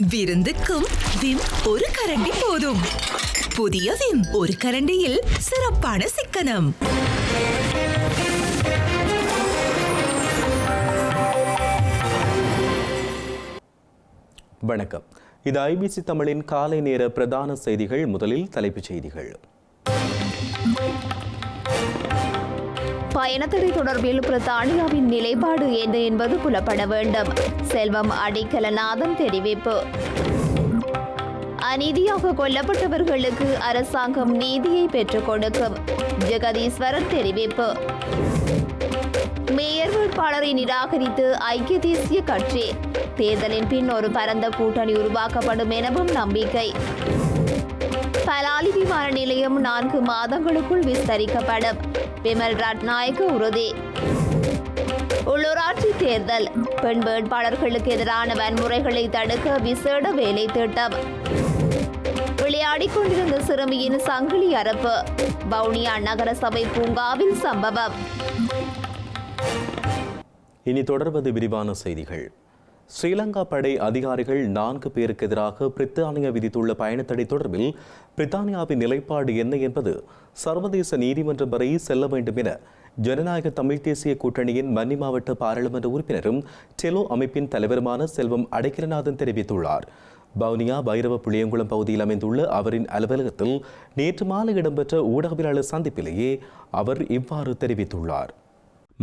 விருந்துக்கும் Vim ஒரு கரண்டி போதும். புதிய விம் ஒரு கரண்டியில் சிறப்பான சிக்கனம். வணக்கம். இது ஐபிசி தமிழின் காலை நேர பிரதான செய்திகள். முதலில் தலைப்புச் செய்திகள். பயணத்தடை தொடர்பில் பிரித்தானியாவின் நிலைப்பாடு என்ன என்பது புலப்பட வேண்டும். செல்வம் அடிக்கலநாதன் தெரிவிப்பு. அநீதியாக கொல்லப்பட்டவர்களுக்கு அரசாங்கம் நீதியை பெற்றுக் கொடுக்கும். ஜெகதீஸ்வரன் தெரிவிப்பு. மேயர் வேட்பாளரை நிராகரித்து ஐக்கிய தேசிய கட்சி. தேர்தலின் பின் ஒரு பரந்த கூட்டணி உருவாக்கப்படும் எனவும் நம்பிக்கை. பலாலி விமான நிலையம் 4 மாதங்களுக்குள் விஸ்தரிக்கப்படும். விமல் ரட்நாயக்க உறுதி. உள்ளூராட்சி தேர்தல். பெண் வேட்பாளர்களுக்கு எதிரான வன்முறைகளை தடுக்க விசேட வேலை திட்டம். விளையாடிக் கொண்டிருந்த சிறுமியின் சங்கிலி அறுப்பு. வவுனியா நகரசபை பூங்காவில் சம்பவம். இனி தொடர்வது விரிவான செய்திகள். ஸ்ரீலங்கா படை அதிகாரிகள் 4 பேருக்கு எதிராக பிரித்தானியா விதித்துள்ள பயணத்தடை தொடர்பில் பிரித்தானியாவின் நிலைப்பாடு என்ன என்பது சர்வதேச நீதிமன்றம் வரை செல்ல வேண்டும் என ஜனநாயக தமிழ் தேசிய கூட்டணியின் மன்னி மாவட்ட பாராளுமன்ற உறுப்பினரும் டெலோ அமைப்பின் தலைவருமான செல்வம் அடைக்கலநாதன் தெரிவித்துள்ளார். வவுனியா பைரவ புளியங்குளம் பகுதியில் அமைந்துள்ள அவரின் அலுவலகத்தில் நேற்று மாலை இடம்பெற்ற ஊடகவியலாளர் சந்திப்பிலேயே அவர் இவ்வாறு தெரிவித்துள்ளார்.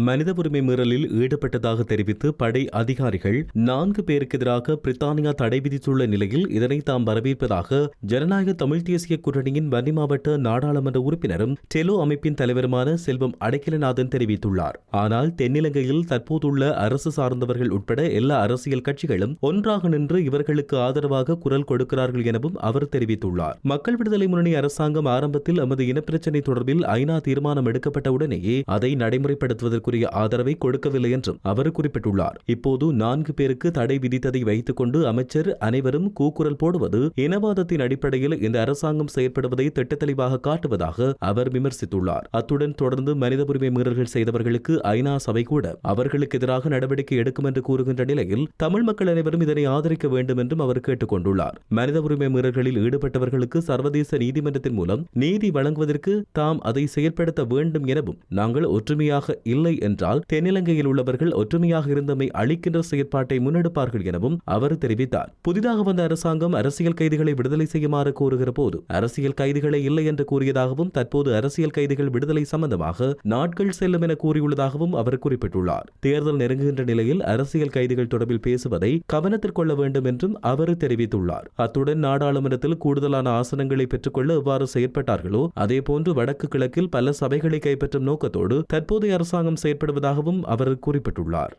மனித உரிமை மீறலில் ஈடுபட்டதாக தெரிவித்து படை அதிகாரிகள் 4 பேருக்கு எதிராக பிரித்தானியா தடை விதித்துள்ள நிலையில் இதனை தாம் வரவேற்பதாக ஜனநாயக தமிழ் தேசிய கூட்டணியின் வன்னி மாவட்ட நாடாளுமன்ற உறுப்பினரும் டெலோ அமைப்பின் தலைவருமான செல்வம் அடைக்கலநாதன் தெரிவித்துள்ளார். ஆனால் தென்னிலங்கையில் தற்போதுள்ள அரசு சார்ந்தவர்கள் உட்பட எல்லா அரசியல் கட்சிகளும் ஒன்றாக நின்று இவர்களுக்கு ஆதரவாக குரல் கொடுக்கிறார்கள் எனவும் அவர் தெரிவித்துள்ளார். மக்கள் விடுதலை முன்னணி அரசாங்கம் ஆரம்பத்தில் எமது இனப்பிரச்சினை தொடர்பில் ஐநா தீர்மானம் எடுக்கப்பட்டவுடனேயே அதை நடைமுறைப்படுத்துவதற்கு ஆதரவை கொடுக்கவில்லை என்றும் அவர் குறிப்பிட்டுள்ளார். இப்போது 4 பேருக்கு தடை விதித்ததை வைத்துக் கொண்டு அமைச்சர் அனைவரும் கூக்குரல் போடுவது இனவாதத்தின் அடிப்படையில் இந்த அரசாங்கம் செயற்படுவதை திட்டத்தெளிவாக காட்டுவதாக அவர் விமர்சித்துள்ளார். அத்துடன் தொடர்ந்து மனித உரிமை மீறல்கள் செய்தவர்களுக்கு ஐநா சபை கூட அவர்களுக்கு எதிராக நடவடிக்கை எடுக்கும் என்று கூறுகின்ற நிலையில் தமிழ் மக்கள் அனைவரும் இதனை ஆதரிக்க வேண்டும் என்றும் அவர் கேட்டுக் கொண்டுள்ளார். மனித உரிமை மீறல்களில் ஈடுபட்டவர்களுக்கு சர்வதேச நீதிமன்றத்தின் மூலம் நீதி வழங்குவதற்கு தாம் அதை செயற்படுத்த வேண்டும் எனவும் நாங்கள் ஒற்றுமையாக இல்லை என்றால் தென்னிலங்கையில் உள்ளவர்கள் ஒற்றுமையாக இருந்தமை அளிக்கின்ற செயற்பாட்டை முன்னெடுப்பார்கள் எனவும் அவர் தெரிவித்தார். புதிதாக வந்த அரசாங்கம் அரசியல் கைதிகளை விடுதலை செய்யுமாறு கோருகிற போது அரசியல் கைதிகளை இல்லை என்று கூறியதாகவும் தற்போது அரசியல் கைதிகள் விடுதலை சம்பந்தமாக நாட்கள் செல்லும் என கூறியுள்ளதாகவும் அவர் குறிப்பிட்டுள்ளார். தேர்தல் நெருங்குகின்ற நிலையில் அரசியல் கைதிகள் தொடர்பில் பேசுவதை கவனத்தில் கொள்ள வேண்டும் என்றும் அவர் தெரிவித்துள்ளார். அத்துடன் நாடாளுமன்றத்தில் கூடுதலான ஆசனங்களை பெற்றுக்கொள்ள எவ்வாறு செயற்பட்டார்களோ அதேபோன்று வடக்கு கிழக்கில் பல சபைகளை கைப்பற்றும் நோக்கத்தோடு தற்போதைய அரசாங்கம் செயற்படுவதாகவும் அவர் குறிப்பிட்டுள்ளார்.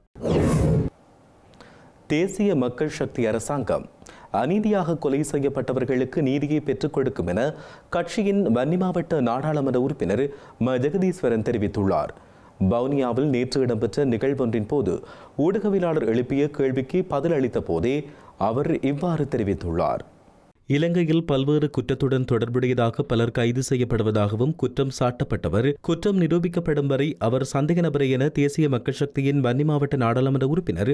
தேசிய மக்கள் சக்தி அரசாங்கம் அநீதியாக கொலை செய்யப்பட்டவர்களுக்கு நீதியை பெற்றுக் கொடுக்கும் என கட்சியின் வன்னி மாவட்ட நாடாளுமன்ற உறுப்பினர் ஜெகதீஸ்வரன் தெரிவித்துள்ளார். வவுனியாவில் நேற்று இடம்பெற்ற நிகழ்வொன்றின் போது ஊடகவியலாளர் எழுப்பிய கேள்விக்கு பதில் அளித்த போதே அவர் இவ்வாறு தெரிவித்துள்ளார். இலங்கையில் பல்வேறு குற்றத்துடன் தொடர்புடையதாக பலர் கைது செய்யப்படுவதாகவும் குற்றம் சாட்டப்பட்டவர் குற்றம் நிரூபிக்கப்படும் வரை அவர் சந்தேக நபரை என தேசிய மக்கள் சக்தியின் வன்னி மாவட்ட நாடாளுமன்ற உறுப்பினர்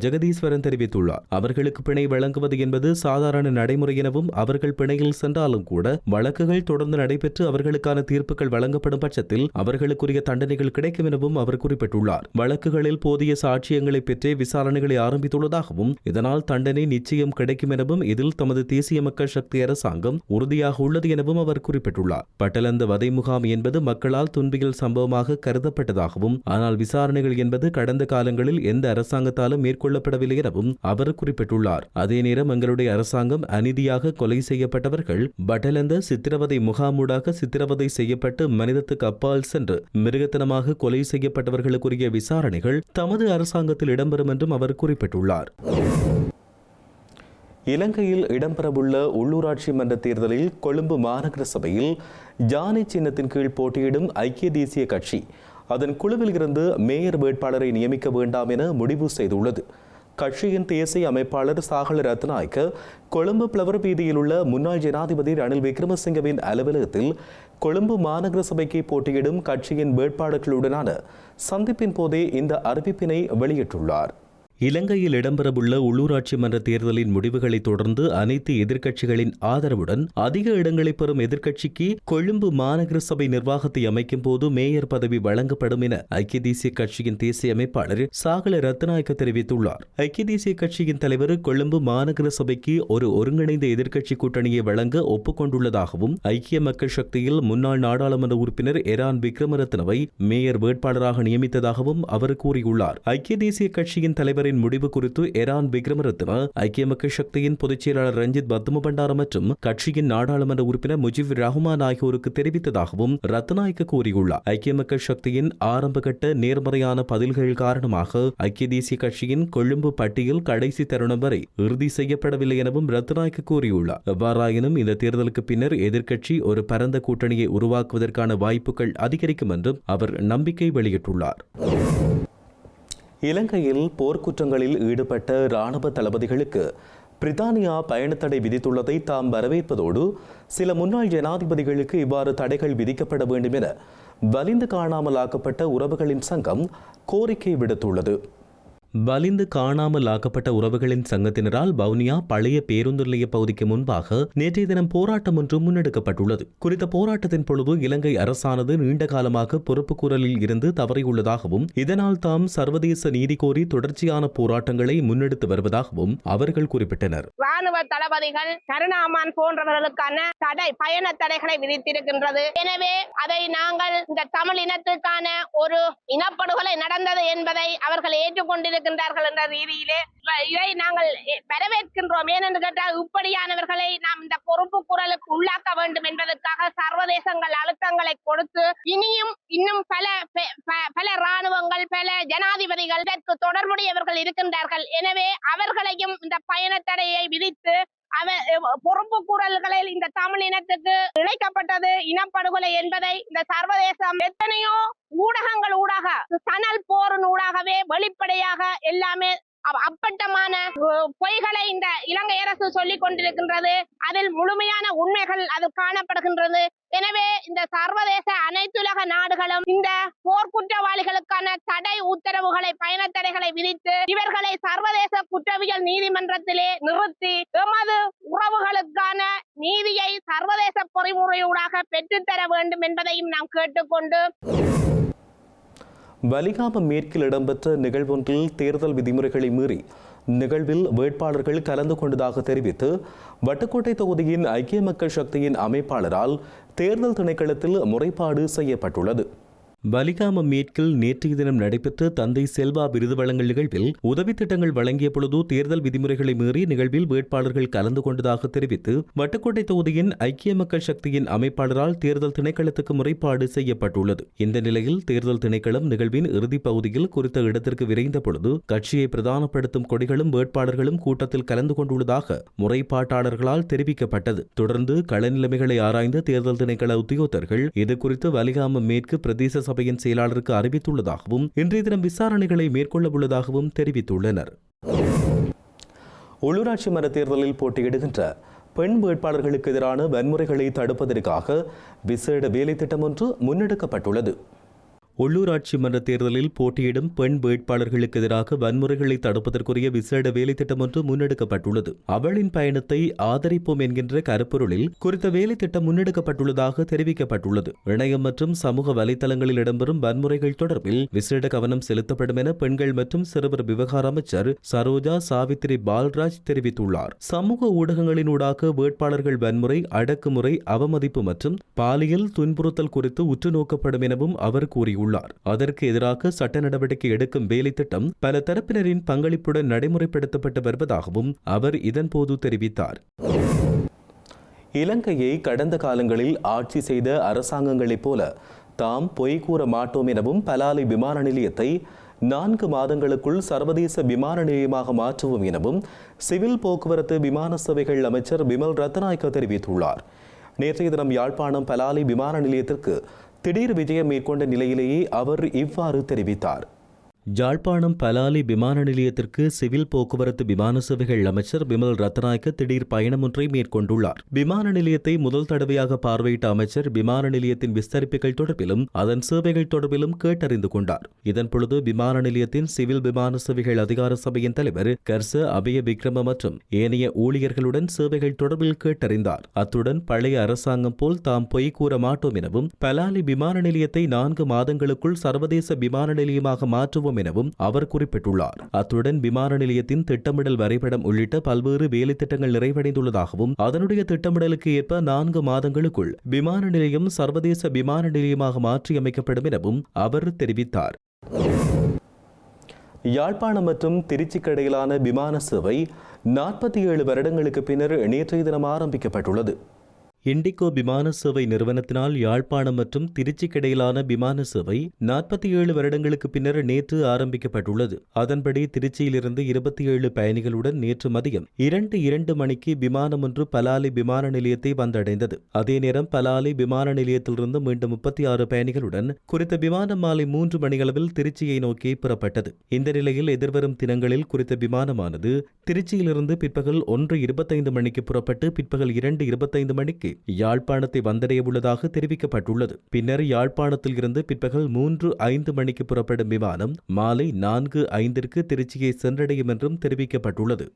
ஜெகதீஸ்வரன் தெரிவித்துள்ளார். அவர்களுக்கு பிணை வழங்குவது என்பது சாதாரண நடைமுறை எனவும் அவர்கள் பிணையில் சென்றாலும் கூட வழக்குகள் தொடர்ந்து நடைபெற்று அவர்களுக்கான தீர்ப்புகள் வழங்கப்படும் பட்சத்தில் அவர்களுக்குரிய தண்டனைகள் கிடைக்கும் எனவும் அவர் குறிப்பிட்டுள்ளார். வழக்குகளில் போதிய சாட்சியங்களை பெற்றே விசாரணைகளை ஆரம்பித்துள்ளதாகவும் இதனால் தண்டனை நிச்சயம் கிடைக்கும் எனவும் இதில் தமது தேசிய மக்கள் சக்தி அரசாங்கம் உறுதியாக உள்ளது எனவும் அவர் குறிப்பிட்டுள்ளார். பட்டலந்த வதை முகாம் என்பது மக்களால் துன்பியல் சம்பவமாக கருதப்பட்டதாகவும் ஆனால் விசாரணைகள் என்பது கடந்த காலங்களில் எந்த அரசாங்கத்தாலும் மேற்கொள்ளப்படவில்லை எனவும் அவர் குறிப்பிட்டுள்ளார். அதே நேரம் எங்களுடைய அரசாங்கம் அநீதியாக கொலை செய்யப்பட்டவர்கள் பட்டலந்த சித்திரவதை முகாமூடாக சித்திரவதை செய்யப்பட்டு மனிதத்துக்கு அப்பால் சென்று மிருகத்தனமாக கொலை செய்யப்பட்டவர்களுக்குரிய விசாரணைகள் தமது அரசாங்கத்தில் இடம்பெறும் என்றும் அவர் குறிப்பிட்டுள்ளார். இலங்கையில் இடம்பெறவுள்ள உள்ளூராட்சி மன்ற தேர்தலில் கொழும்பு மாநகர சபையில் ஜானி சின்னத்தின் கீழ் போட்டியிடும் ஐக்கிய தேசிய கட்சி அதன் குழுவில் இருந்து மேயர் வேட்பாளரை நியமிக்க வேண்டாம் என முடிவு செய்துள்ளது. கட்சியின் தேசிய அமைப்பாளர் சாகல ரத்நாயக்க கொழும்பு பிளவர் வீதியில் உள்ள முன்னாள் ஜனாதிபதி ரணில் விக்ரமசிங்கவின் அலுவலகத்தில் கொழும்பு மாநகர சபைக்கு போட்டியிடும் கட்சியின் வேட்பாளர்களுடனான சந்திப்பின் போதே இந்த அறிவிப்பினை வெளியிட்டுள்ளார். இலங்கையில் இடம்பெறவுள்ள உள்ளூராட்சி மன்ற தேர்தலின் முடிவுகளை தொடர்ந்து அனைத்து எதிர்க்கட்சிகளின் ஆதரவுடன் அதிக இடங்களை பெறும் எதிர்க்கட்சிக்கு கொழும்பு மாநகர சபை நிர்வாகத்தை அமைக்கும் போது மேயர் பதவி வழங்கப்படும் என ஐக்கிய தேசிய கட்சியின் தேசிய அமைப்பாளர் சாகல ரத்நாயக்க தெரிவித்துள்ளார். ஐக்கிய தேசிய கட்சியின் தலைவர் கொழும்பு மாநகர சபைக்கு ஒரு ஒருங்கிணைந்த எதிர்க்கட்சி கூட்டணியை வழங்க ஒப்புக்கொண்டுள்ளதாகவும் ஐக்கிய மக்கள் சக்தியில் முன்னாள் நாடாளுமன்ற உறுப்பினர் எரான் விக்ரமரத்னவை மேயர் வேட்பாளராக நியமித்ததாகவும் அவர் கூறியுள்ளார். ஐக்கிய தேசிய கட்சியின் தலைவர் முடிவு குறித்து எரான் விக்ரமரத்ன ஐக்கிய மக்கள் சக்தியின் பொதுச் செயலாளர் ரஞ்சித் பத்துமபண்டார மற்றும் கட்சியின் நாடாளுமன்ற உறுப்பினர் முஜிபுர் ரஹ்மான் ஆகியோருக்கு தெரிவித்ததாகவும் ரத்நாயக்க கூறியுள்ளார். ஐக்கிய மக்கள் சக்தியின் ஆரம்பகட்ட நேர்மறையான பதில்கள் காரணமாக ஐக்கிய தேசிய கட்சியின் கொழும்பு பட்டியல் கடைசி தருணம் வரை இறுதி செய்யப்படவில்லை எனவும் ரத்நாயக்க கூறியுள்ளார். எவ்வாறாயினும் இந்த தேர்தலுக்கு பின்னர் எதிர்க்கட்சி ஒரு பரந்த கூட்டணியை உருவாக்குவதற்கான வாய்ப்புகள் அதிகரிக்கும் என்றும் அவர் நம்பிக்கை வெளியிட்டுள்ளார். இலங்கையில் போர்க்குற்றங்களில் ஈடுபட்ட இராணுவ தளபதிகளுக்கு பிரித்தானியா பயணத்தடை விதித்துள்ளதை தாம் வரவேற்பதோடு சில முன்னாள் ஜனாதிபதிகளுக்கு இவ்வாறு தடைகள் விதிக்கப்பட வேண்டும் என வலிந்து காணாமலாக்கப்பட்ட உறவுகளின் சங்கம் கோரிக்கை விடுத்துள்ளது. வலிந்து காணாமல் ஆக்கப்பட்ட உறவுகளின் சங்கத்தினரால் வவுனியா பழைய பேருந்து நிலைய பகுதிக்கு முன்பாக நேற்றைய தினம் போராட்டம் ஒன்று முன்னெடுக்கப்பட்டுள்ளது. குறித்த போராட்டத்தின் பொழுது இலங்கை அரசானது நீண்ட காலமாக பொறுப்புக்கூறலில் இருந்து தவறியுள்ளதாகவும் இதனால் தாம் சர்வதேச நீதி கோரி தொடர்ச்சியான போராட்டங்களை முன்னெடுத்து வருவதாகவும் அவர்கள் குறிப்பிட்டனர். ராணுவ தளபதிகள் கருணாமான் போன்றவர்களுக்கான பயண தடைகளை விதித்திருக்கின்றது. எனவே அதை நாங்கள் இந்த தமிழ் இனத்துக்கான ஒரு இனப்படுகொலை நடந்தது என்பதை அவர்கள் ஏற்றுக்கொண்டிருக்கிறார்கள் என்ற ரீதியிலே இதை நாங்கள் வரவேற்கின்றோம். ஏனென்று கேட்டால் இப்படியானவர்களை நாம் இந்த பொறுப்பு குரலுக்கு உள்ளாக்க வேண்டும் என்பதற்காக சர்வதேசங்கள் அழுத்தங்களை கொடுத்து இன்னும் பல ராணுவங்கள் பல ஜனாதிபதிகள் இதற்கு தொடர்புடையவர்கள் இருக்கின்றார்கள். எனவே அவர்களையும் இந்த பயண தடையை விதித்து பொறுப்பு கூறல்களில் இந்த தமிழ் இனத்துக்கு இழைக்கப்பட்டது இனப்படுகொலை என்பதை இந்த சர்வதேசம் எத்தனையோ ஊடகங்கள் ஊடாக சணல் போரின் ஊடாகவே வெளிப்படையாக எல்லாமே அப்பட்டமான பொய்களை இந்த இலங்கை அரசு சொல்லிக் கொண்டிருக்கின்றது. அதில் முழுமையான உண்மைகள் அது காணப்படுகின்றது. எனவே இந்த சர்வதேச அனைத்துலக நாடுகளும் இந்த போர்க்குற்றவாளிகளுக்கான தடை உத்தரவுகளை பயண தடைகளை விதித்து இவர்களை சர்வதேச குற்றவியல் நீதிமன்றத்திலே நிறுத்தி எமது உறவுகளுக்கான நீதியை சர்வதேச பொறிமுறையூடாக பெற்றுத்தர வேண்டும் என்பதையும் நாம் கேட்டுக்கொண்டு வலிகாமம் மேற்கில் இடம்பெற்ற நிகழ்வொன்றில் தேர்தல் விதிமுறைகளை மீறி நிகழ்வில் வேட்பாளர்கள் கலந்து கொண்டதாக தெரிவித்து வட்டுக்கோட்டை தொகுதியின் ஐக்கிய மக்கள் சக்தியின் அமைப்பாளரால் தேர்தல் திணைக்களத்தில் முறைப்பாடு செய்யப்பட்டுள்ளது. வலிகாமம் மேற்கில் நேற்றைய தினம் நடைபெற்ற தந்தை செல்வா விருது வழங்கல் நிகழ்வில் உதவி திட்டங்கள் வழங்கிய பொழுது தேர்தல் விதிமுறைகளை மீறி நிகழ்வில் வேட்பாளர்கள் கலந்து கொண்டதாக தெரிவித்து வட்டுக்கோட்டை தொகுதியின் ஐக்கிய மக்கள் சக்தியின் அமைப்பாளரால் தேர்தல் திணைக்களத்துக்கு முறைப்பாடு செய்யப்பட்டுள்ளது. இந்த நிலையில் தேர்தல் திணைக்களம் நிகழ்வின் இறுதிப் பகுதியில் குறித்த இடத்திற்கு விரைந்த பொழுது கட்சியை பிரதானப்படுத்தும் கொடிகளும் வேட்பாளர்களும் கூட்டத்தில் கலந்து கொண்டுள்ளதாக முறைப்பாட்டாளர்களால் தெரிவிக்கப்பட்டது. தொடர்ந்து கள நிலைமைகளை ஆராய்ந்த தேர்தல் திணைக்கள உத்தியோகத்தர்கள் இதுகுறித்து வலிகாமம் மேற்கு பிரதேச சபையின் செயலாளருக்கு அறிவித்துள்ளதாகவும் இன்றைய தினம் விசாரணைகளை மேற்கொள்ள உள்ளதாகவும் தெரிவித்துள்ளனர். உள்ளூராட்சி மன்ற தேர்தலில் போட்டியிடுகின்ற பெண் வேட்பாளர்களுக்கு எதிரான வன்முறைகளை தடுப்பதற்காக விசேட வேலை திட்டம் ஒன்று முன்னெடுக்கப்பட்டுள்ளது. உள்ளூராட்சி மன்ற தேர்தலில் போட்டியிடும் பெண் வேட்பாளர்களுக்கு எதிராக வன்முறைகளை தடுப்பதற்குரிய விசேட வேலைத்திட்டம் ஒன்று முன்னெடுக்கப்பட்டுள்ளது. அவளின் பயணத்தை ஆதரிப்போம் என்கின்ற கருப்பொருளில் குறித்த வேலைத்திட்டம் முன்னெடுக்கப்பட்டுள்ளதாக தெரிவிக்கப்பட்டுள்ளது. இணையம் மற்றும் சமூக வலைதளங்களில் இடம்பெறும் வன்முறைகள் தொடர்பில் விசேட கவனம் செலுத்தப்படும் என பெண்கள் மற்றும் சிறுவர் விவகார அமைச்சர் சரோஜா சாவித்ரி பால்ராஜ் தெரிவித்துள்ளார். சமூக ஊடகங்களினூடாக வேட்பாளர்கள் வன்முறை, அடக்குமுறை, அவமதிப்பு மற்றும் பாலியல் துன்புறுத்தல் குறித்து உற்று நோக்கப்படும் எனவும் அவர் கூறியுள்ளார். அதற்கு எதிராக சட்ட நடவடிக்கை எடுக்கும் வேலை திட்டம் பல தரப்பினரின் பங்களிப்புடன் நடைமுறைப்படுத்தப்பட்டு வருவதாகவும் அவர் இதன்போது தெரிவித்தார். இலங்கையை கடந்த காலங்களில் ஆட்சி செய்த அரசாங்கங்களைப் போல தாம் பொய் கூற மாட்டோம் எனவும் பலாலி விமான நிலையத்தை 4 மாதங்களுக்குள் சர்வதேச விமான நிலையமாக மாற்றுவோம் எனவும் சிவில் போக்குவரத்து விமான சேவைகள் அமைச்சர் பிமல் ரத்நாயக்க தெரிவித்துள்ளார். நேற்றைய தினம் யாழ்ப்பாணம் பலாலி விமான நிலையத்திற்கு திடீர் விஜயம் மேற்கொண்ட நிலையிலேயே அவர் இவ்வாறு தெரிவித்தார். யாழ்ப்பாணம் பலாலி விமான நிலையத்திற்கு சிவில் போக்குவரத்து விமான சேவைகள் அமைச்சர் பிமல் ரத்நாயக்க திடீர் பயணம் ஒன்றை மேற்கொண்டுள்ளார். விமான நிலையத்தை முதல் தடவையாக பார்வையிட்ட அமைச்சர் விமான நிலையத்தின் விஸ்தரிப்புகள் தொடர்பிலும் அதன் சேவைகள் தொடர்பிலும் கேட்டறிந்து கொண்டார். இதன்பொழுது விமான நிலையத்தின் சிவில் விமான சேவைகள் அதிகார சபையின் தலைவர் கர்ச அபய விக்ரம மற்றும் ஏனைய ஊழியர்களுடன் சேவைகள் தொடர்பில் கேட்டறிந்தார். அத்துடன் பழைய அரசாங்கம் போல் தாம் பொய் கூற மாட்டோம் எனவும் பலாலி விமான நிலையத்தை 4 மாதங்களுக்குள் சர்வதேச விமான நிலையமாக மாற்றுவோம் எனவும் அவர் குறிப்பிட்டுள்ளார். அத்துடன் விமான நிலையத்தின் திட்டமிடல் வரைபடம் உள்ளிட்ட பல்வேறு வேலை திட்டங்கள் நிறைவடைந்துள்ளதாகவும் அதனுடைய திட்டமிடலுக்கு ஏற்ப 4 மாதங்களுக்குள் விமான நிலையம் சர்வதேச விமான நிலையமாக மாற்றியமைக்கப்படும் எனவும் அவர் தெரிவித்தார். யாழ்ப்பாணம் மற்றும் திருச்சிக்கு இடையிலான விமான சேவை 47 வருடங்களுக்கு பின்னர் நேற்றைய தினம் ஆரம்பிக்கப்பட்டுள்ளது. இண்டிகோ விமான சேவை நிறுவனத்தினால் யாழ்ப்பாணம் மற்றும் திருச்சிக்கிடையிலான விமான சேவை 47 வருடங்களுக்கு பின்னர் நேற்று ஆரம்பிக்கப்பட்டுள்ளது. அதன்படி திருச்சியிலிருந்து 27 பயணிகளுடன் நேற்று மதியம் 2:02 மணிக்கு விமானம் ஒன்று பலாலி விமான நிலையத்தை வந்தடைந்தது. அதே நேரம் பலாலி விமான நிலையத்திலிருந்து மீண்டும் 36 பயணிகளுடன் குறித்த விமானம் மாலை 3 மணியளவில் திருச்சியை நோக்கி புறப்பட்டது. இந்த நிலையில் எதிர்வரும் தினங்களில் குறித்த விமானமானது திருச்சியிலிருந்து பிற்பகல் 1:25 மணிக்கு புறப்பட்டு பிற்பகல் 2:25 மணிக்கு யாழ்ப்பாணத்தை வந்தடைய உள்ளதாக தெரிவிக்கப்பட்டுள்ளது. பின்னர் யாழ்ப்பாணத்தில் இருந்து பிற்பகல் 3:05 மணிக்கு புறப்படும் விமானம் மாலை 4:05 திருச்சியை சென்றடையும் என்றும் தெரிவிக்கப்பட்டுள்ளது.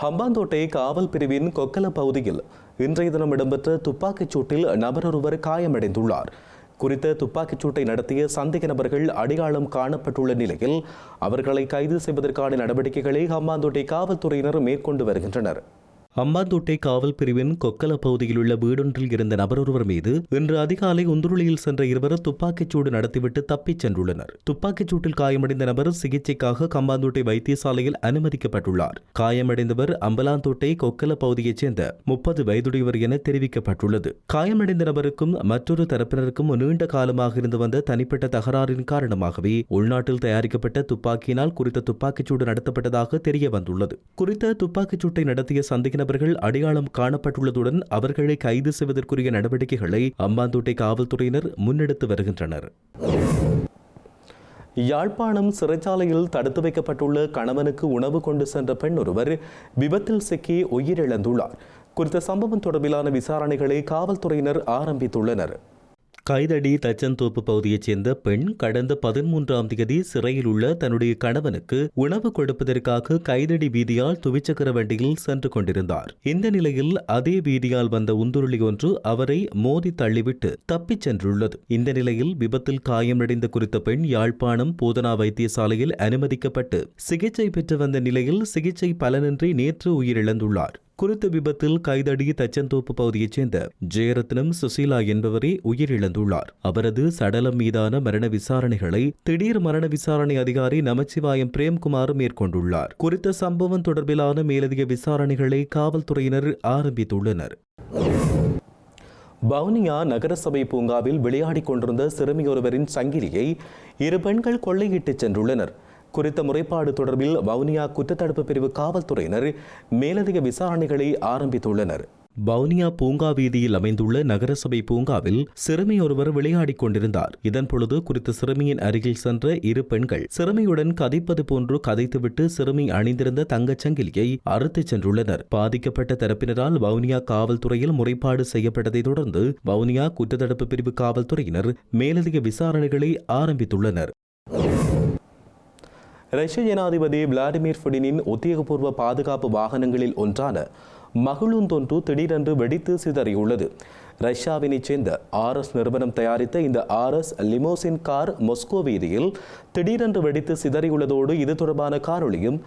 ஹம்பாந்தோட்டை காவல் பிரிவின் கொக்கல பகுதியில் இன்றைய தினம் இடம்பெற்ற துப்பாக்கிச் சூட்டில் நபர் ஒருவர் காயமடைந்துள்ளார். குறித்த துப்பாக்கிச் சூட்டை நடத்திய சந்தேக நபர்கள் அடையாளம் காணப்பட்டுள்ள நிலையில் அவர்களை கைது செய்வதற்கான நடவடிக்கைகளை ஹம்பாந்தோட்டை காவல்துறையினர் மேற்கொண்டு வருகின்றனர். ஹம்பாந்தோட்டை காவல் பிரிவின் கொக்கல பகுதியில் உள்ள வீடொன்றில் இருந்த நபர் ஒருவர் மீது இன்று அதிகாலை உந்துருளியில் சென்ற இருவர் துப்பாக்கிச்சூடு நடத்திவிட்டு தப்பிச் சென்றுள்ளனர். துப்பாக்கிச் சூட்டில் காயமடைந்த நபர் சிகிச்சைக்காக ஹம்பாந்தோட்டை வைத்தியசாலையில் அனுமதிக்கப்பட்டுள்ளார். காயமடைந்தவர் அம்பலாந்தோட்டை கொக்கல பகுதியைச் சேர்ந்த 30 வயதுடையவர் என தெரிவிக்கப்பட்டுள்ளது. காயமடைந்த நபருக்கும் மற்றொரு தரப்பினருக்கும் நீண்ட காலமாக இருந்து வந்த தனிப்பட்ட தகராறின் காரணமாகவே உள்நாட்டில் தயாரிக்கப்பட்ட துப்பாக்கியினால் குறித்த துப்பாக்கிச்சூடு நடத்தப்பட்டதாக தெரிய வந்துள்ளது. குறித்த துப்பாக்கிச்சூட்டை நடத்திய சந்தேக நபர்கள் அடையாளம் காணப்பட்டுள்ளதுடன் அவர்களை கைது செய்வதற்குரிய நடவடிக்கைகளை அம்பாந்தோட்டை காவல்துறையினர் முன்னெடுத்து வருகின்றனர். யாழ்ப்பாணம் சிறைச்சாலையில் தடுத்து வைக்கப்பட்டுள்ள கணவனுக்கு உணவு கொண்டு சென்ற பெண் ஒருவர் விபத்தில் சிக்கி உயிரிழந்துள்ளார். குறித்த சம்பவம் தொடர்பிலான விசாரணைகளை காவல்துறையினர் ஆரம்பித்துள்ளனர். கைதடி தச்சன்தோப்பு பகுதியைச் சேர்ந்த பெண் கடந்த 13ஆம் தேதி சிறையில் உள்ள தன்னுடைய கணவனுக்கு உணவு கொடுப்பதற்காக கைதடி வீதியால் துவிச்சக்கர வண்டியில் சென்று கொண்டிருந்தார். இந்த நிலையில் அதே வீதியால் வந்த உந்துருளி ஒன்று அவரை மோதி தள்ளிவிட்டு தப்பிச் சென்றுள்ளது. இந்த நிலையில் விபத்தில் காயமடைந்த குறித்த பெண் யாழ்ப்பாணம் போதனா வைத்தியசாலையில் அனுமதிக்கப்பட்டு சிகிச்சை பெற்று வந்த நிலையில் சிகிச்சை பலனின்றி நேற்று உயிரிழந்துள்ளார். குறித்த விபத்தில் கைதடி தச்சன்தோப்பு பகுதியைச் சேர்ந்த ஜெயரத்னம் சுசீலா என்பவரே உயிரிழந்துள்ளார். அவரது சடலம் மீதான மரண விசாரணைகளை திடீர் மரண விசாரணை அதிகாரி நமச்சிவாயம் பிரேம்குமார் மேற்கொண்டுள்ளார். குறித்த சம்பவம் தொடர்பிலான மேலதிக விசாரணைகளை காவல்துறையினர் ஆரம்பித்துள்ளனர். வவுனியா நகரசபை பூங்காவில் விளையாடிக் கொண்டிருந்த சிறுமியொருவரின் சங்கிலியை 2 பெண்கள் கொள்ளையிட்டுச் சென்றுள்ளனர். குறித்த முறைப்பாடு தொடர்பில் வவுனியா குற்றத்தடுப்பு பிரிவு காவல்துறையினர் மேலதிக விசாரணைகளை ஆரம்பித்துள்ளனர். வவுனியா பூங்கா வீதியில் அமைந்துள்ள நகரசபை பூங்காவில் சிறுமி ஒருவர் விளையாடிக் கொண்டிருந்தார். இதன் பொழுது குறித்த சிறுமியின் அருகில் சென்ற 2 பெண்கள் சிறுமியுடன் கதைப்பது போன்று கதைத்துவிட்டு சிறுமி அணிந்திருந்த தங்கச் சங்கிலியை அறுத்துச் சென்றுள்ளனர். பாதிக்கப்பட்ட தரப்பினரால் வவுனியா காவல்துறையில் முறைப்பாடு செய்யப்பட்டதை தொடர்ந்து வவுனியா குற்றத்தடுப்பு பிரிவு காவல்துறையினர் மேலதிக விசாரணைகளை ஆரம்பித்துள்ளனர். ரஷ்ய ஜனாதிபதி விளாடிமிர் புடினின் உத்தியோகபூர்வ பாதுகாப்பு வாகனங்களில் ஒன்றான மகிழுந்தொன்று திடீரென்று வெடித்து சிதறியுள்ளது. ரஷ்யாவினைச் சேர்ந்த RS நிறுவனம் தயாரித்த இந்த RS லிமோசின் கார் மொஸ்கோ வீதியில் திடீரென்று வெடித்து சிதறியுள்ளதோடு இது தொடர்பான காணொளியும்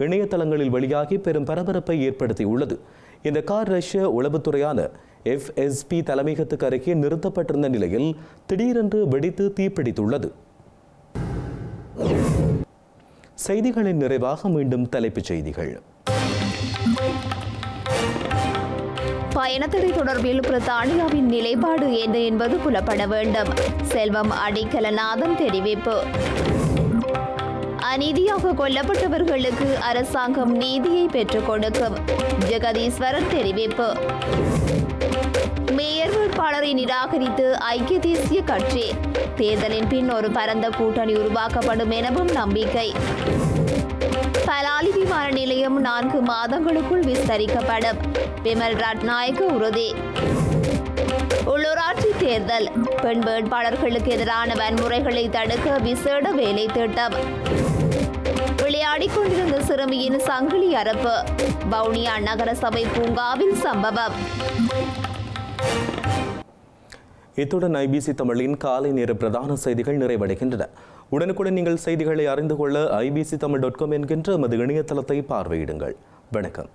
இணையதளங்களில் வெளியாகி பெரும் பரபரப்பை ஏற்படுத்தியுள்ளது. இந்த கார் ரஷ்ய உளவுத்துறையான FSB தலைமையகத்துக்கு அருகே நிறுத்தப்பட்டிருந்த நிலையில் திடீரென்று வெடித்து தீப்பிடித்துள்ளது. செய்திகளின் நிறைவாக மீண்டும் தலைப்புச் செய்திகள். பயணத்தடை தொடர்பில் பிரித்தானியாவின் நிலைப்பாடு என்ன என்பது புலப்பட வேண்டும். செல்வம் அடிக்கலநாதன் தெரிவிப்பு. அநீதியாக கொல்லப்பட்டவர்களுக்கு அரசாங்கம் நீதியை பெற்றுக் கொடுக்கும். ஜெகதீஸ்வரன் தெரிவிப்பு. மேயர் வேட்பாளரை நிராகரித்து ஐக்கிய தேசிய கட்சி. தேர்தலின் பின் ஒரு பரந்த கூட்டணி உருவாக்கப்படும் எனவும் நம்பிக்கை. பலாலி விமான நிலையம் 4 மாதங்களுக்குள் விஸ்தரிக்கப்படும். விமல் ரட்நாயக்க உறுதி. உள்ளூராட்சி தேர்தல் பெண் வேட்பாளர்களுக்கு எதிரான வன்முறைகளை தடுக்க விசேட வேலை திட்டம். விளையாடிக் கொண்டிருந்த சிறுமியின் சங்கிலி அறுப்பு. வவுனியா நகர சபை பூங்காவில் சம்பவம். இத்துடன் ஐபிசி தமிழின் காலை நேர பிரதான செய்திகள் நிறைவடைகின்றன. உடனுக்குடன் நீங்கள் செய்திகளை அறிந்து கொள்ள ibctamil.com என்கின்ற எமது இணையதளத்தை பார்வையிடுங்கள். வணக்கம்.